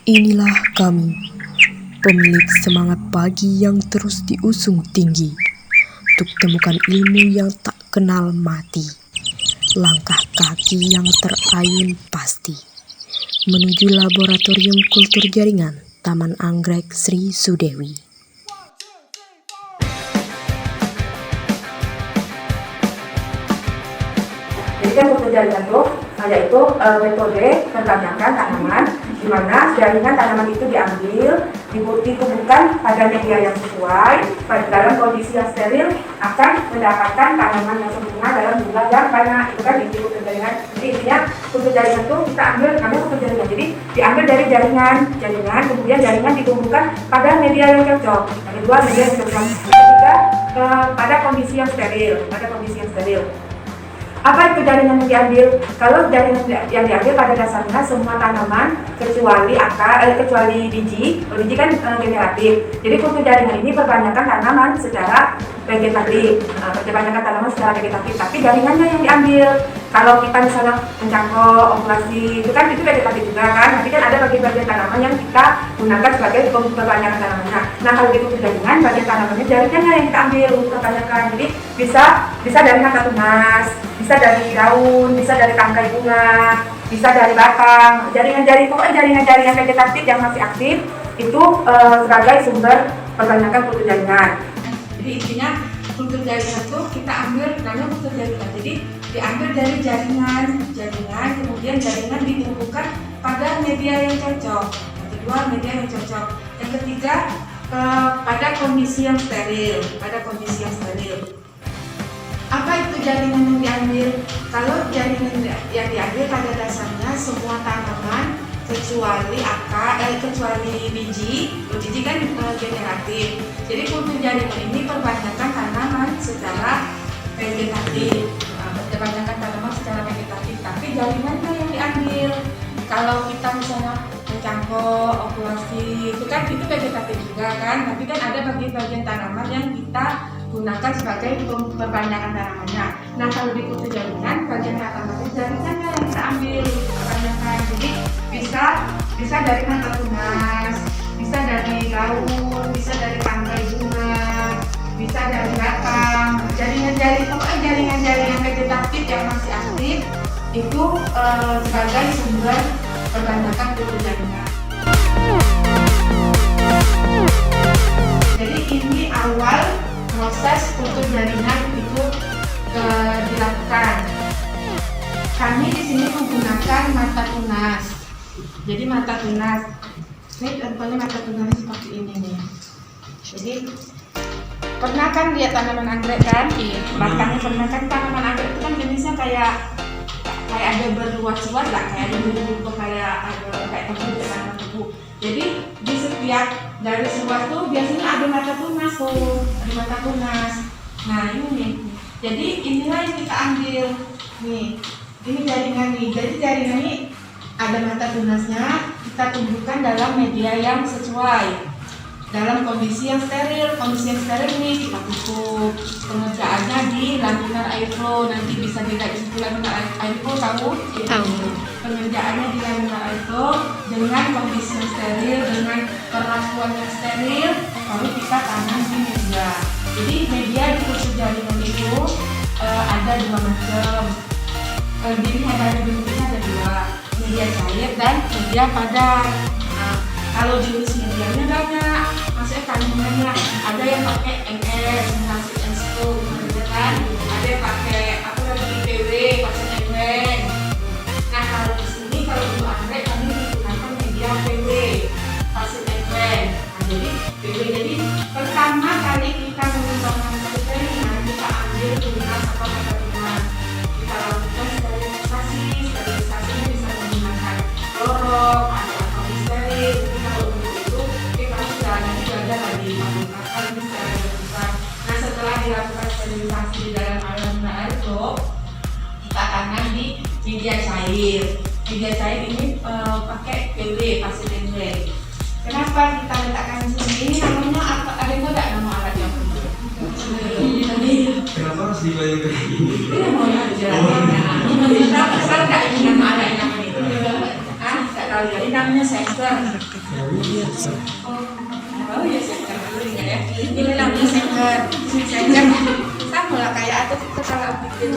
Inilah kami, pemilik semangat pagi yang terus diusung tinggi, untuk temukan ilmu yang tak kenal mati, langkah kaki yang terayun pasti, menuju laboratorium kultur jaringan Taman Anggrek Sri Sudewi. Jadi kan kultur jaringan itu yaitu metode perbanyakan tanaman, di mana jaringan tanaman itu diambil, dikumpulkan pada media yang sesuai, dalam kondisi yang steril akan mendapatkan tanaman yang sempurna dalam jumlah yang banyak. Itu kan inti kultur jaringan. Jadi intinya kultur jaringan itu kita ambil kultur jaringan. Jadi diambil dari jaringan, kemudian jaringan dikumpulkan pada media yang cocok. Yang kedua media yang cocok. Ketiga pada kondisi yang steril, Apa itu jaringan yang diambil? Kalau jaringan yang diambil pada dasarnya semua tanaman kecuali biji kan generatif. Jadi kultur jaringan ini perbanyakan tanaman secara vegetatif. Tapi jaringannya yang diambil. Kalau kita misalnya mencangkok, ovulasi, itu vegetatif juga kan. Tapi kan ada bagian-bagian tanaman yang kita gunakan sebagai perbanyakan tanamannya. Nah kalau di kultur jaringan, bagian tanamannya jaringannya yang kita ambil untuk perbanyakan. Jadi bisa dari mata tunas, bisa dari daun, bisa dari tangkai bunga, bisa dari batang. Jaringan-jaringan vegetatif yang masih aktif itu sebagai sumber perbanyakan kultur jaringan. Jadi intinya kultur jaringan itu kita ambil namanya kultur jaringan. Jadi diambil dari jaringan, kemudian jaringan dikumpulkan pada media yang cocok. Yang kedua media yang cocok. Yang ketiga pada kondisi yang steril. Apa itu jaringan yang diambil? Kalau jaringan yang diambil pada dasarnya semua tanaman kecuali biji kan generatif. Jadi kultur jaringan ini perbanyakan tanaman secara vegetatif. Tapi jaringannya yang diambil. Kalau kita misalnya mencangkok, ovulasi, itu vegetatif juga kan. Tapi kan ada bagian-bagian tanaman yang kita gunakan sebagai perbanyakan tanamannya. Nah kalau di kultur jaringan, bagian tanamannya jaringannya yang kita ambil perbanyakan. Jadi bisa dari mata tunas, bisa dari daun, bisa dari tangkai bunga, bisa dari batang. Jaringan-jaringan vegetatif yang masih aktif itu sebagai sumber perbanyakan kultur jaringan. Jadi ini awal proses kultur jaringan itu dilakukan. Kami di sini menggunakan mata tunas. Jadi mata tunas, ini contohnya mata tunas seperti ini nih. Jadi pernah kan lihat tanaman anggrek kan? Batangnya pernah kan tanaman anggrek itu kan jenisnya kayak ada berluas-luas lah, kayak ada bentuk kayak tanaman tubuh. Jadi di setiap dari sebuah tuh biasanya ada mata tunas. Nah ini nih. Jadi inilah yang kita ambil nih. Ini jaringan nih. Jadi jaringan ini ada mata tunasnya. Kita tumbuhkan dalam media yang sesuai, dalam kondisi yang steril. Kondisi yang steril ini kita tutup. Pengerjaannya di laminar airflow. Nanti bisa dilihat di laminar airflow, tahu? Pengerjaannya di laminar airflow dengan kondisi yang steril, dengan perlakuan yang steril, lalu kita tanam di media. Jadi media di kultur jaringan itu ada dua macam. Bentuknya ada dua, media cair dan media padat. Nah, kalau jenis medianya banyak, maksudnya kandungannya ada yang pakai NS, hasil NSO, kan? Ada yang pakai PW, pasien engwen. Nah kalau di sini kalau untuk anggrek kami menggunakan media PW, pasien engwen. Nah jadi pertama kali kita mengembangkan kultur jaringan, kita ambil tunas atau mata tunas. Kita lakukan sterilisasinya bisa menggunakan klorok atau steril. Kalau untuk itu kita sudah nanti belajar lagi menggunakan sterilisan. Nah setelah dilakukan sterilisasi di dalam laminar airflow, kita tanam di media cair. Media cair ini pakai PW, pasir engwen. Kenapa kita letakkan di sini? Namanya apa? Ada yang tidak nama alatnya? Kenapa harus dibayangkan ini? Ini mau aja. Kita pesan nggak ini nama alatnya? Nggak tahu ya. Ini nama namanya seker. Oh ya seker dulu ya. Ini namanya seker. Seker sama lah kayak atau kita kalau bikin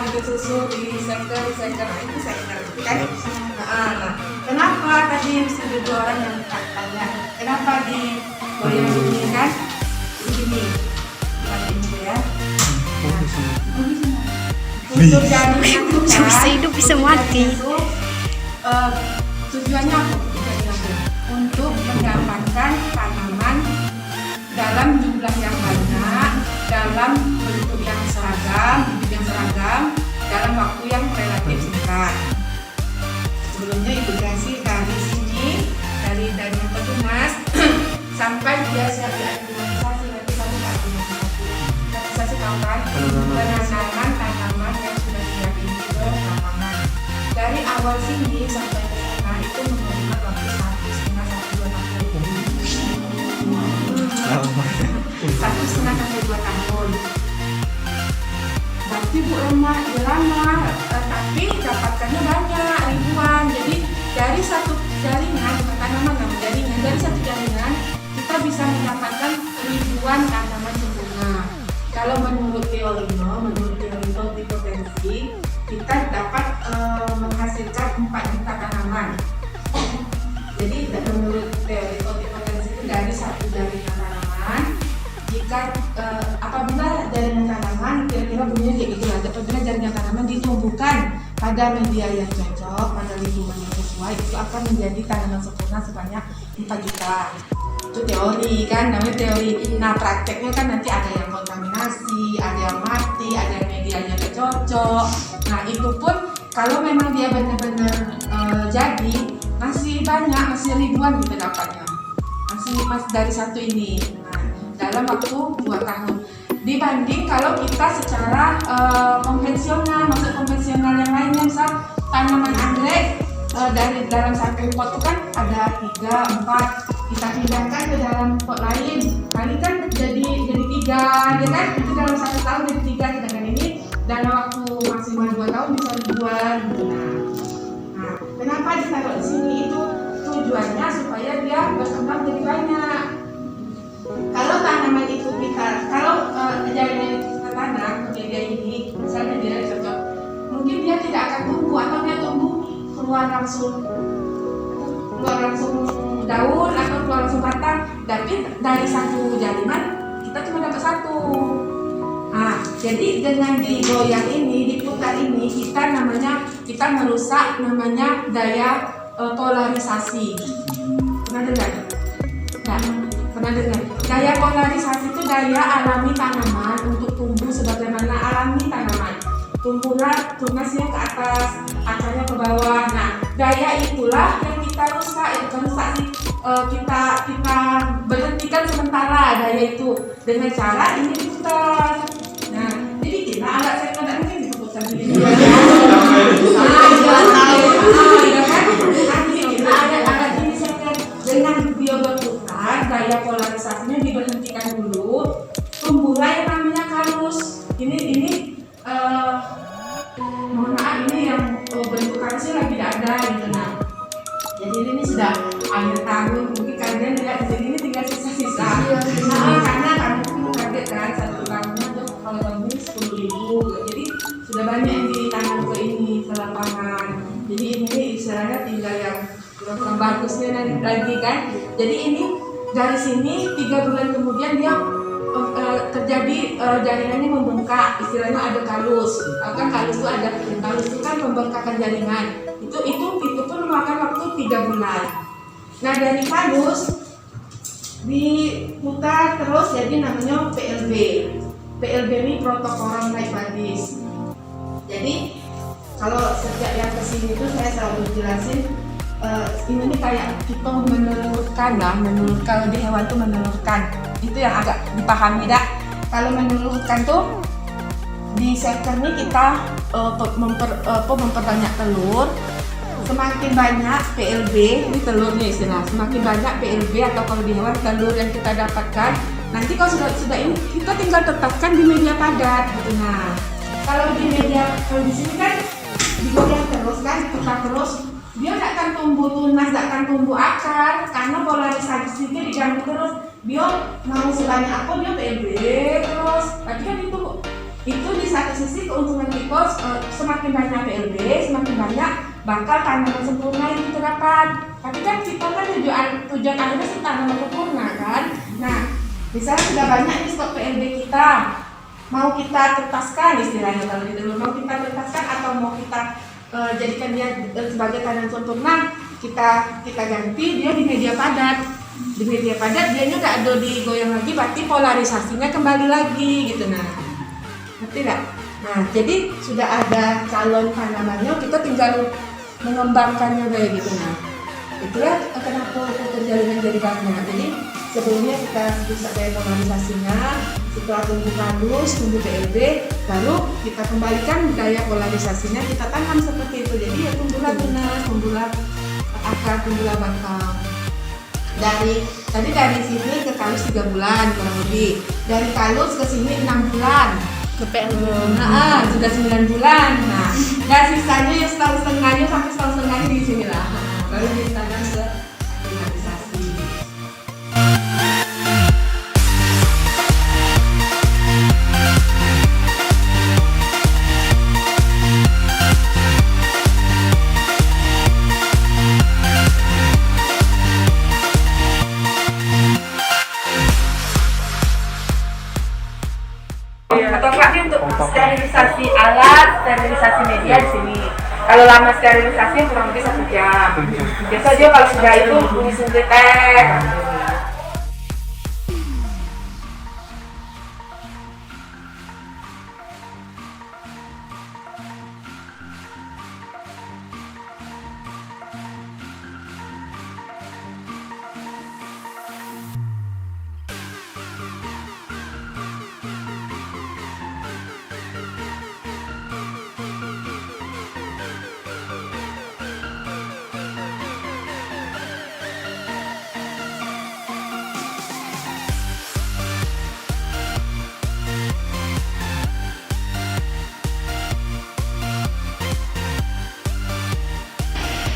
bikin susu di seker nah, itu seker kan. Nah, kenapa tadi sudah dua orang yang tanya kenapa di goyang begini kan? Begini, ini ya. Untuk jaringan itu Bisa hidup, bisa mati. Tujuannya apa? Untuk mendapatkan tanaman dalam jumlah yang banyak, dalam bentuk yang seragam, dalam waktu yang relatif singkat. Sebelumnya irigasi dari sini, dari Mata Tunas sampai dia siap diaklimatisasi, nanti kami aklimatisasi kawan penanaman tanaman yang sudah siap ini ke lapangan. Dari awal sini sampai ke sana itu memerlukan waktu 1,5 tahun. Berarti Bu lama, tapi dapatkannya banyak, ribuan. Jadi dari satu jaringan, dari satu jaringan kita bisa mendapatkan ribuan tanaman sempurna. Kalau menurut teori potensi, kita dapat menghasilkan 4 juta tanaman. Jadi menurut teori potensi itu dari satu jaringan tanaman, jika apabila jaringan tanaman kira-kira bunyinya kayak gitu lah, apabila jaringan tanaman ditumbuhkan pada media yang cocok, pada lingkungan yang sesuai, itu akan menjadi tanaman sempurna sebanyak 4 juta. Itu teori kan, namanya teori. Nah prakteknya kan nanti ada yang kontaminasi, ada yang mati, ada yang medianya cocok. Nah itu pun kalau memang dia benar-benar jadi masih banyak, masih ribuan kita dapatnya, masih dari satu ini. Nah, dalam waktu 2 tahun dibanding kalau kita secara konvensional, maksud konvensional yang lainnya, misal tanaman anggrek dari dalam satu pot itu kan ada 3, 4, kita pindahkan ke dalam pot lain, kali kan jadi 3, ya kan? Itu dalam 1 tahun jadi 3, sedangkan ini dalam waktu maksimal 2 tahun bisa ribuan. Nah, kenapa ditaruh di sini itu tujuannya supaya dia berkembang jadi banyak. Kalau tanaman itu jaringan itu kita tanam ke media ini, misalnya dia cocok, mungkin dia tidak akan tumbuh atau dia tumbuh keluar langsung daun atau keluar langsung batang. Tapi dari satu jaringan kita cuma dapat 1. Nah, jadi dengan digoyang ini, diputar ini, kita merusak namanya daya polarisasi. Pernah dengar? Nah, pernah dengar? Daya polarisasi itu daya alami tanaman untuk tumbuh sebagaimana alami tanaman. Tunasnya ke atas, akarnya ke bawah. Nah, daya itulah yang kita rusak, kita berhentikan sementara daya itu dengan cara ini diputar. Nah, jadi kita saya tidak mungkin diputar begini. Dengan dia berputar, daya polarisasinya diberhentikan dulu, tumbuhlah yang namanya kalus. Ini mohon maaf, ini yang bentuk kalusnya lagi tidak ada gitu. Nah, jadi ini sudah akhir tahun, mungkin kalian lihat di sini tinggal sisa-sisa. Karena kami pun kaget kan, 1 tahunnya tuh kalau tahun ini 10.000, jadi sudah banyak yang ditanam ke ini, ke lapangan. Jadi ini istilahnya tinggal yang bagusnya lagi kan. Jadi ini dari sini 3 bulan kemudian dia terjadi jaringannya membengkak, istilahnya ada kalus. Kan kalus itu kan pembengkakan jaringan. Itu pun memakan waktu 3 bulan. Nah dari kalus diputar terus jadi namanya PLB. PLB ini protokolam Leibniz. Jadi kalau sejak yang kesini itu saya selalu jelasin ini kayak kita menelurkan kalau di hewan tuh menelurkan, itu yang agak dipahami dah. Kalau menelurkan tuh di seker ini kita memperbanyak telur. Semakin banyak PLB, ini telurnya istilah, semakin banyak PLB atau kalau di hewan telur yang kita dapatkan, nanti kalau sudah ini kita tinggal tetapkan di media padat gitu. Nah kalau di sini kan digoyang terus kan, diputar terus. dia tidak akan tumbuh tunas, tidak akan tumbuh akar karena polarisasinya diganggu terus. Dia mau sebanyak apa dia PLB terus. Tapi kan itu di satu sisi keuntungan kita, semakin banyak PLB, semakin banyak bakal tanaman sempurna yang kita dapat. Tapi kan kita kan tujuan akhirnya tanaman sempurna kan. Nah, misalnya sudah banyak nih stok PLB kita, mau kita tetaskan istilahnya kalau gitu, mau kita tetaskan atau mau kita jadikan dia sebagai tanaman sempurna, kita ganti dia di media padat. Di media padat dia nggak ada digoyang lagi, berarti polarisasinya kembali lagi gitu. Nah, ngerti nggak? Nah, jadi sudah ada calon tanamannya, kita tinggal mengembangkannya kayak gitu. Nah, itulah kenapa kultur jaringan jadi banyak. Jadi sebelumnya kita bisa kayak polarisasinya, setelah tumbuh halus, tumbuh PLB, baru kita kembalikan gaya polarisasinya, kita tanam seperti itu. Jadi ya tumbuhlah tunas, tumbuhlah akar, tumbuhlah bakal. Dari sini ke kalus 3 bulan kurang lebih. Dari kalus ke sini 6 bulan. Ke PLB. Nah, sudah 9 bulan. Nah, dan sisanya ya setahun setengahnya sampai setahun setengahnya di sini lah. Baru ditanam ke polarisasi. Atau enggak untuk sterilisasi alat, sterilisasi media di sini. Kalau lama sterilisasi kurang lebih 1 jam. Biasa dia kalau sudah itu bunyi suntitek.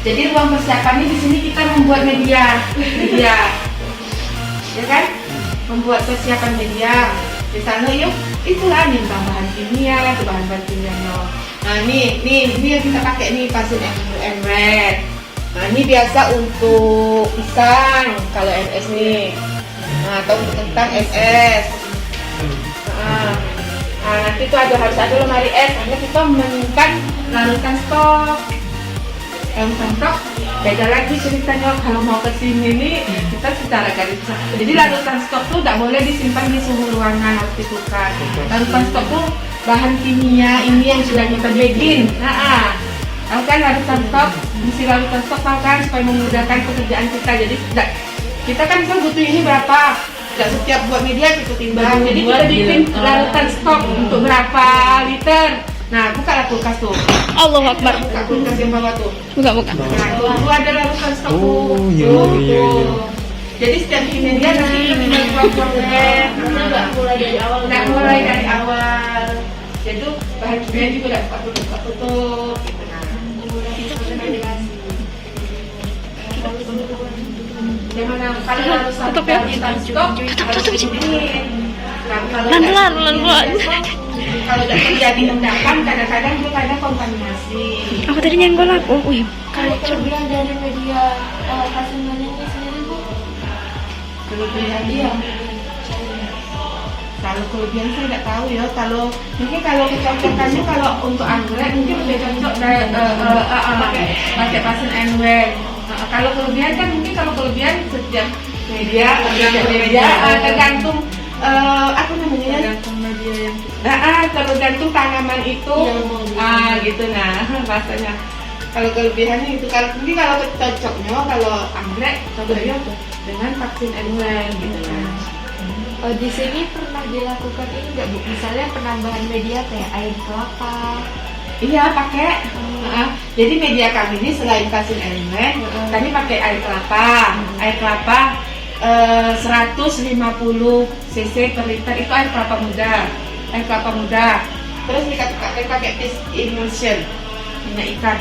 Jadi ruang persiapannya di sini kita membuat media, ya kan? Membuat persiapan media. Di sana yuk, itulah nih bahan kimia, bahan kimianya. Nah ini yang kita pakai nih pasir NWR. Nah ini biasa untuk pisang kalau MS nih, atau untuk kentang SS. Nah nanti itu harus ada lemari es, karena kita menyimpan larutan stok. Stok beda lagi ceritanya kalau mau ke sini nih kita secara garis. Jadi larutan stok tuh tidak boleh disimpan di suhu ruangan, harus ditukar. Larutan stok tuh bahan kimia ini yang sudah kita bikin. Tahu kan larutan stok, isi larutan stok tahu kan, supaya memudahkan pekerjaan kita. Jadi kita kan butuh ini berapa, tidak setiap buat media kita timbang. Jadi kita bikin larutan stok untuk berapa liter. Nah, bukalah kulkas tuh. Allahu Akbar. Buka kulkas yang bawah tuh. Buka. Nah, itu ada larutan stok tuh. Iya. Jadi setiap bikin media nanti kita tinggal buang-buang deh. Nggak mulai dari awal. Jadi bahan kimia juga udah tutup. Gimana? Kalau larutan stok harus dingin. Pelan-pelan. Kalau tidak terjadi endapan, kadang-kadang dia kontaminasi. Aku tadi nyenggol aku. Kalau kelebihan dari media kandungannya sendiri Bu? Kelebihan dia. Kalau kelebihan saya tidak tahu ya. Mungkin kalau kecocokannya kalau untuk anggrek mungkin lebih cocok pakai pasir NWR. Kalau kelebihan kan mungkin setiap media tergantung apa namanya? Tergantung media yang tergantung tanaman itu, gitu bahasanya. Kalau kelebihannya itu, kalau cocoknya kalau anggrek cocoknya dengan vaksin NWR gitu kan. Di sini pernah dilakukan ini nggak Bu? Misalnya penambahan media kayak air kelapa. Iya pakai. Jadi media kami ini selain vaksin NWR, kami pakai air kelapa. Air kelapa 150 cc per liter itu air kelapa muda. Terus kita pakai fish emulsion, minyak ikan.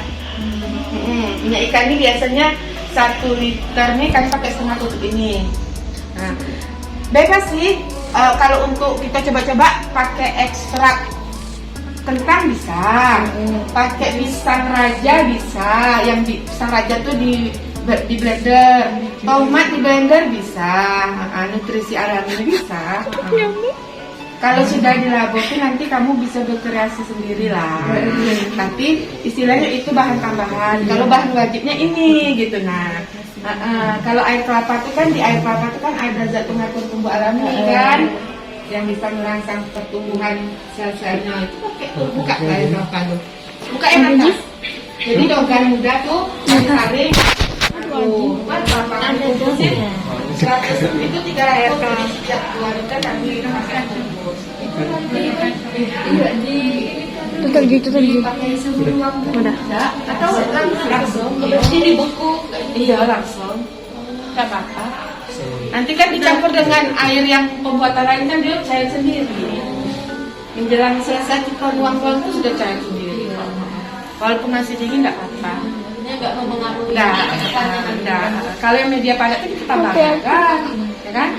Minyak ikan ini biasanya 1 liter nih kami pakai setengah tutup ini. Nah, bebas sih. Kalau untuk kita coba-coba pakai ekstrak kentang bisa, pakai pisang raja bisa. Yang pisang raja tuh di blender, tomat di blender bisa, nutrisi alami bisa. Kalau sudah dilabokin nanti kamu bisa berkreasi sendiri lah. Tapi istilahnya itu bahan tambahan. Kalau bahan wajibnya ini gitu. Nah, kalau air kelapa itu kan di air kelapa itu kan ada zat pengatur tumbuh alami kan, yang bisa merangsang pertumbuhan sel-selnya. Itu pakai tuh buka air kelapa tuh. Buka yang atas. Jadi dogan muda tuh tarik. Tuh, kan kelapa dikumpulin. 100 itu 3 air kelapa setiap 2 liter kami pakai bungkus. Itu tadi. Pakai sebelum Udah. atau langsung ini buku langsung nggak apa-apa. Nanti kan dicampur dengan air yang pembuatan lain kan dia cair sendiri. Menjelang selesai kita buang-buang itu sudah cair sendiri. Walaupun masih dingin nggak apa-apa. Ini nggak mempengaruhi. Nggak. Kalau yang media padat itu kita tambahkan, ya kan?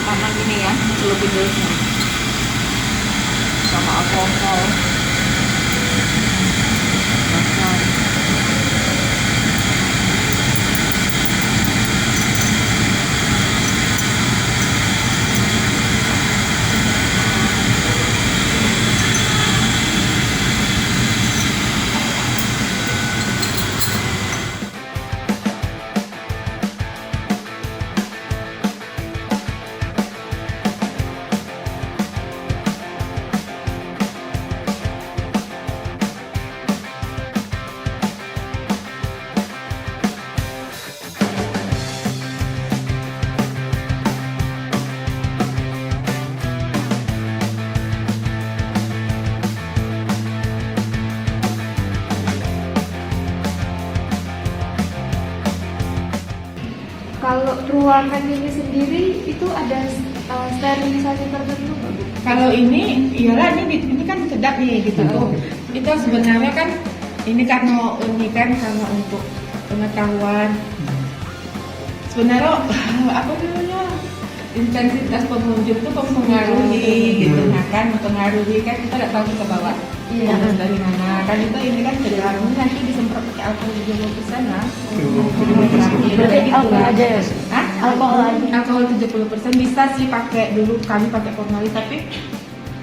Sama gini ya, celupin dulu sama alkohol. Kalau ruangan ini sendiri itu ada sterilisasi tertentu nggak, Bu? Kalau ini, iyalah ini kan sedap nih gitu tuh. Itu sebenarnya kan ini karena untuk pengetahuan. Sebenarnya apa namanya, intensitas pengunjung itu mempengaruhi gitu, nah kan mempengaruhi kan kita nggak tahu ke bawah. Dari mana kan ini kan dari lalu nanti disemprot pakai alkohol 70% lah. Berarti alkohol aja ya? Hah? Alkohol 70% bisa sih pakai dulu, kami pakai formalin, tapi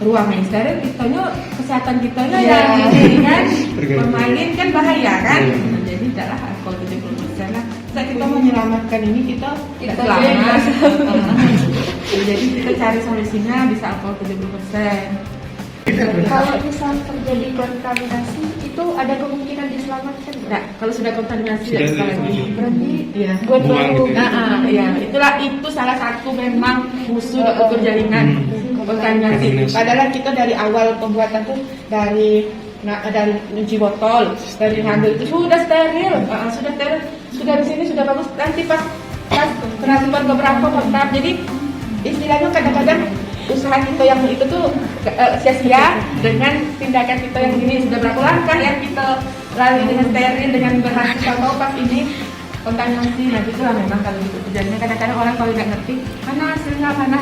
ruangan steril kitanya kesehatan kitanya yang ini kan formalin kan bahaya kan. Jadi tidaklah alkohol 70% lah. Saat kita mau menyelamatkan ini kita selamat. Jadi kita cari solusinya bisa alkohol 70%. Kalau misal terjadi kontaminasi itu ada kemungkinan diselamatkan nggak? Nah, kalau sudah kontaminasi tidak bisa lagi. Berarti Iya. buat Buang baru. gitu ya? Iya, itu salah satu memang musuh ukur jaringan kontaminasi. Padahal kita dari awal pembuatan tuh dari uji botol, dari ngambil itu sudah steril, sudah di sini sudah bagus. Nanti pas transport beberapa kotak, jadi istilahnya kadang-kadang usaha kita yang itu tuh sia-sia dengan tindakan kita yang ini. Sudah berapa langkah yang kita lalui dengan steril, dengan berhasil tahu pas ini kontaminasi. Nah itulah memang kalau gitu terjadinya. Kadang-kadang orang kalau nggak ngerti mana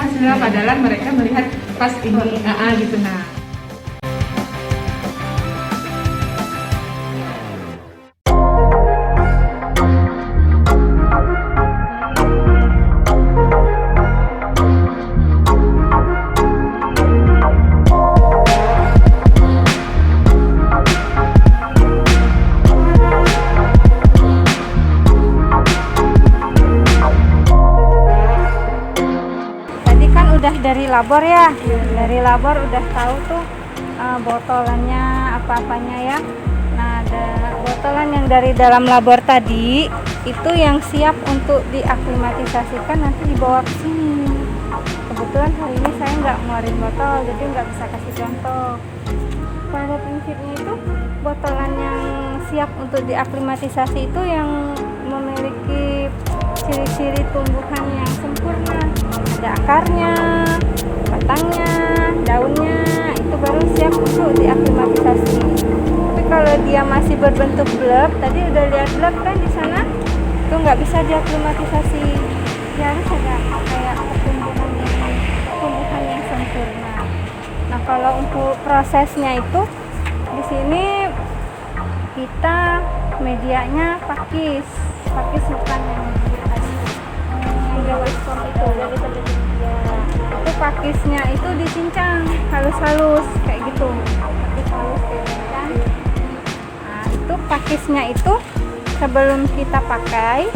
hasilnya, padahal mereka melihat pas ini gitu. Nah udah dari labor ya, dari labor udah tahu tuh botolannya apa-apanya ya. Nah, ada botolan yang dari dalam labor tadi itu yang siap untuk diaklimatisasikan, nanti dibawa ke sini. kebetulan hari ini saya nggak ngeluarin botol, jadi nggak bisa kasih contoh. Pada prinsipnya itu botolan yang siap untuk diaklimatisasi itu yang memiliki ciri-ciri tumbuhan yang sempurna, ada akarnya, batangnya, daunnya, itu baru siap untuk diaklimatisasi. Tapi kalau dia masih berbentuk bleb, tadi udah lihat bleb kan di sana, itu nggak bisa diaklimatisasi. Dia harus ada kayak tumbuhan yang sempurna. Nah, kalau untuk prosesnya itu di sini kita medianya pakis bukan yang tadi yang Gawiscon itu dari ya. Itu pakisnya itu dicincang halus-halus kayak gitu, halus kayak gitu kan. Nah, itu pakisnya itu sebelum kita pakai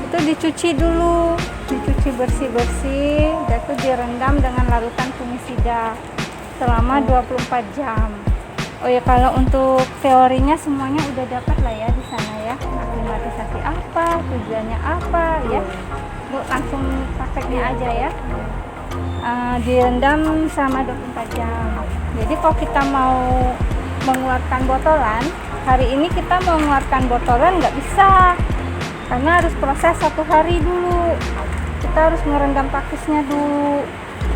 itu dicuci dulu, dicuci bersih-bersih, dan itu direndam dengan larutan fungisida selama 24 jam. Oh ya, kalau untuk teorinya semuanya udah dapat lah ya di sana ya. Aklimatisasi apa, tujuannya apa ya. Bu, langsung prakteknya aja ya. Direndam selama 24 jam. Jadi kalau kita mau mengeluarkan botolan, hari ini kita mau mengeluarkan botolan nggak bisa. Karena harus proses 1 hari dulu. Kita harus ngerendam pakisnya dulu.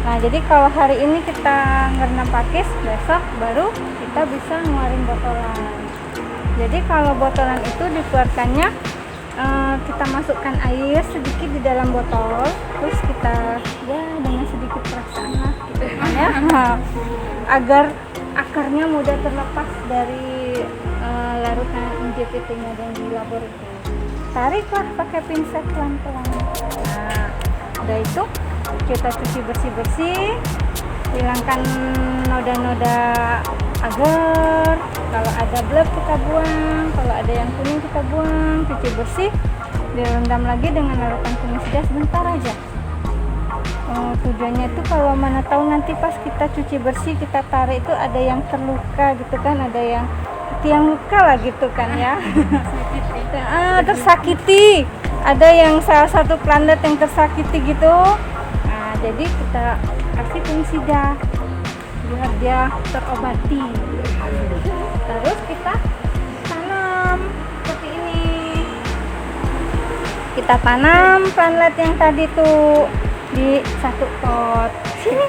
Nah, jadi kalau hari ini kita ngerendam pakis, besok baru kita bisa ngeluarin botolan. Jadi kalau botolan itu dikeluarkannya, kita masukkan air sedikit di dalam botol, terus kita ya dengan sedikit perasaan lah gitu ya, agar akarnya mudah terlepas dari larutan IJPT-nya dan di labor itu. Tariklah pakai pinset pelan-pelan. Nah, udah itu kita cuci bersih-bersih, hilangkan noda-noda agar, kalau ada bleb kita buang, kalau ada yang kuning kita buang, cuci bersih, direndam lagi dengan larutan fungisida sebentar aja. Tujuannya itu kalau mana tahu nanti pas kita cuci bersih, kita tarik itu ada yang terluka gitu kan, ada yang tiang luka lah gitu kan ya. Tersakiti, ada yang salah satu planet yang tersakiti gitu. Nah, jadi kita kasih fungisida biar dia terobati. Terus kita tanam seperti ini. Kita tanam planet yang tadi tuh di satu pot. Sini,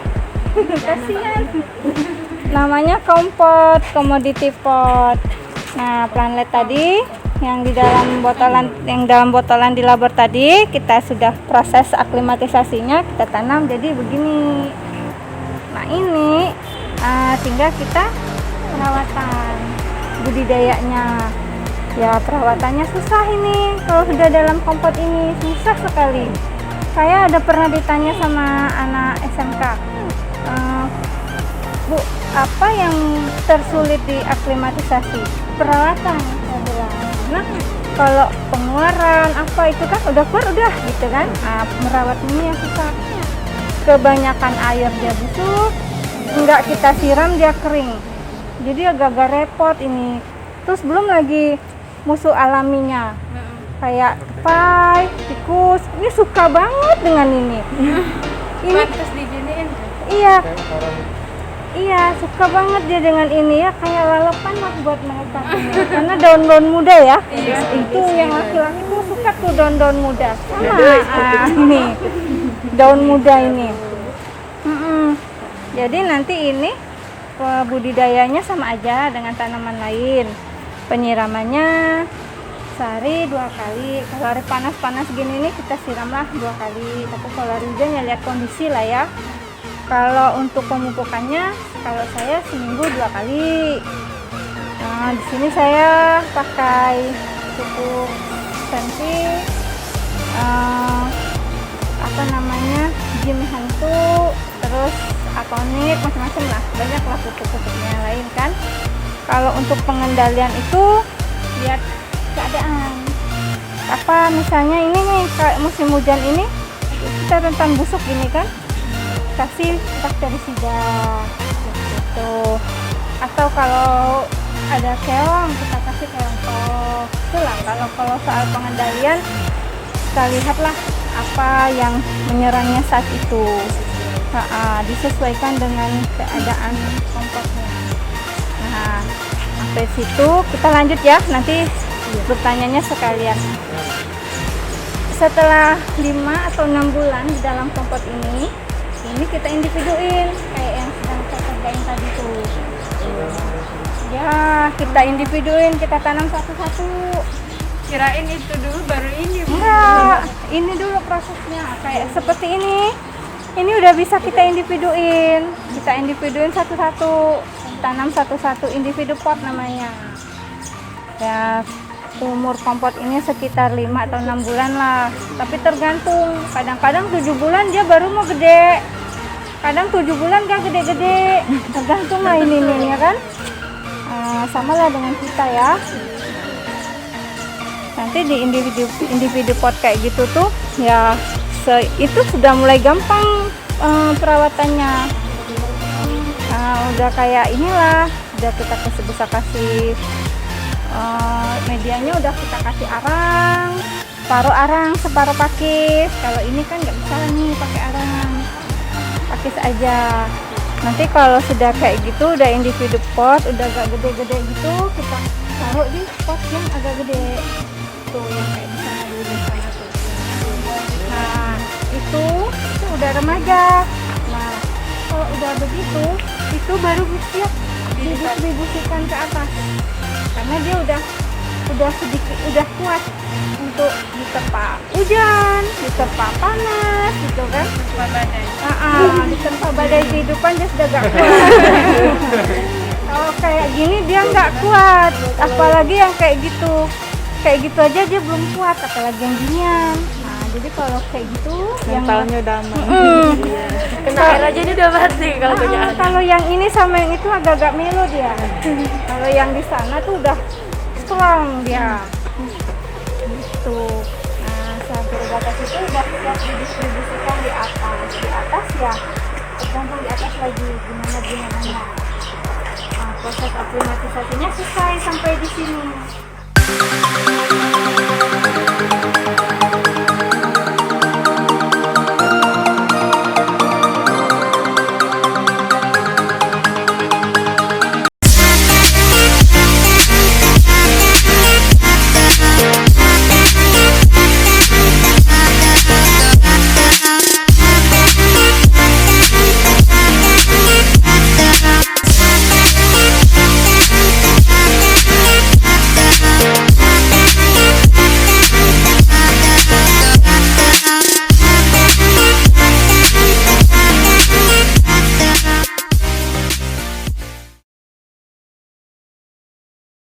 kasihan. Namanya kompot, commodity pot. Nah, planet tadi yang di dalam botolan di labor tadi kita sudah proses aklimatisasinya, kita tanam jadi begini. Nah, ini tinggal kita perawatan budidayanya. Ya, perawatannya susah ini. Kalau sudah dalam kompot ini susah sekali. Saya ada pernah ditanya sama anak SMK, Bu, apa yang tersulit di aklimatisasi? Perawatan, saya bilang. Nah, kalau pengeluaran apa itu kan udah keluar udah gitu kan. Merawat ini yang susah. Kebanyakan air dia busuk, enggak kita siram dia kering. Jadi agak-agak repot ini. Terus belum lagi musuh alaminya. Kayak tupai, tikus. Ini suka banget dengan ini. Ini terus diginiin. Iya, suka banget dia dengan ini ya, kayak lalapan lah buat mereka ini. Karena daun-daun muda ya. Itu yang laki-laki tuh suka tuh daun-daun muda. Sama ini daun muda ini. Jadi nanti ini budidayanya sama aja dengan tanaman lain. Penyiramannya sehari 2 kali. Kalau hari panas-panas gini nih kita siramlah 2 kali. Tapi kalau hari hujan ya lihat kondisi lah ya. Kalau untuk pemupukannya, kalau saya seminggu 2 kali. Nah, di sini saya pakai pupuk sensi, jim hantu, terus atonit, macam-macam lah, banyak lah pupuk-pupuknya lain kan. Kalau untuk pengendalian itu lihat keadaan. Apa misalnya ini nih kayak musim hujan ini kita rentan busuk gini kan, kasih bakterisida gitu. Atau kalau ada keong kita kasih keong tok. Itulah kalau soal pengendalian kita lihatlah apa yang menyerangnya saat itu. disesuaikan dengan keadaan kompotnya. Nah, sampai situ kita lanjut ya, nanti bertanyanya sekalian. Setelah 5 atau 6 bulan di dalam kompot ini kita individuin kayak yang sedang saya kerjain tadi tuh. Ya, kita individuin, kita tanam satu-satu. Kirain itu dulu baru ini. Enggak, ini dulu prosesnya. Kayak seperti ini. Ini udah bisa kita individuin. Kita individuin satu-satu. Tanam satu-satu, individu pot namanya. Ya, umur kompot ini sekitar 5 atau 6 bulan lah. Tapi tergantung. Kadang-kadang 7 bulan dia baru mau gede. Kadang 7 bulan gak gede-gede. Tergantung lah ini nih, ya kan? Sama lah dengan kita ya. Nanti di individu pot kayak gitu tuh ya itu sudah mulai gampang perawatannya. Udah kayak inilah, udah kita bisa kasih medianya, udah kita kasih arang, separuh arang, separuh pakis. Kalau ini kan nggak bisa nih pakai arang, pakis aja. Nanti kalau sudah kayak gitu, udah individu pot, udah agak gede-gede gitu, kita taruh di pot yang agak gede. Tuh yang kayak di sana dulu, di sana tuh. Nah, itu udah remaja. Nah, kalau udah begitu, itu baru siap didistribusikan ke atas. Karena dia udah sedikit, udah kuat untuk diterpa hujan, diterpa panas, gitu kan? Diterpa badai kehidupan dia sudah gak kuat. Kalau kayak gini dia nggak kuat, apalagi yang kayak gitu aja dia belum kuat, apalagi yang ginian. Nah, jadi kalau kayak gitu Mentalnya udah aman. Kena air aja dia udah mati kalau kerjaan. Kalau yang ini sama yang itu agak-agak melo dia. Kalau yang di sana tuh udah strong dia. Gitu. Nah, sampai batas itu udah siap didistribusikan di atas. Di atas ya, tergantung di atas lagi gimana. Nah, proses aklimatisasinya selesai sampai di sini.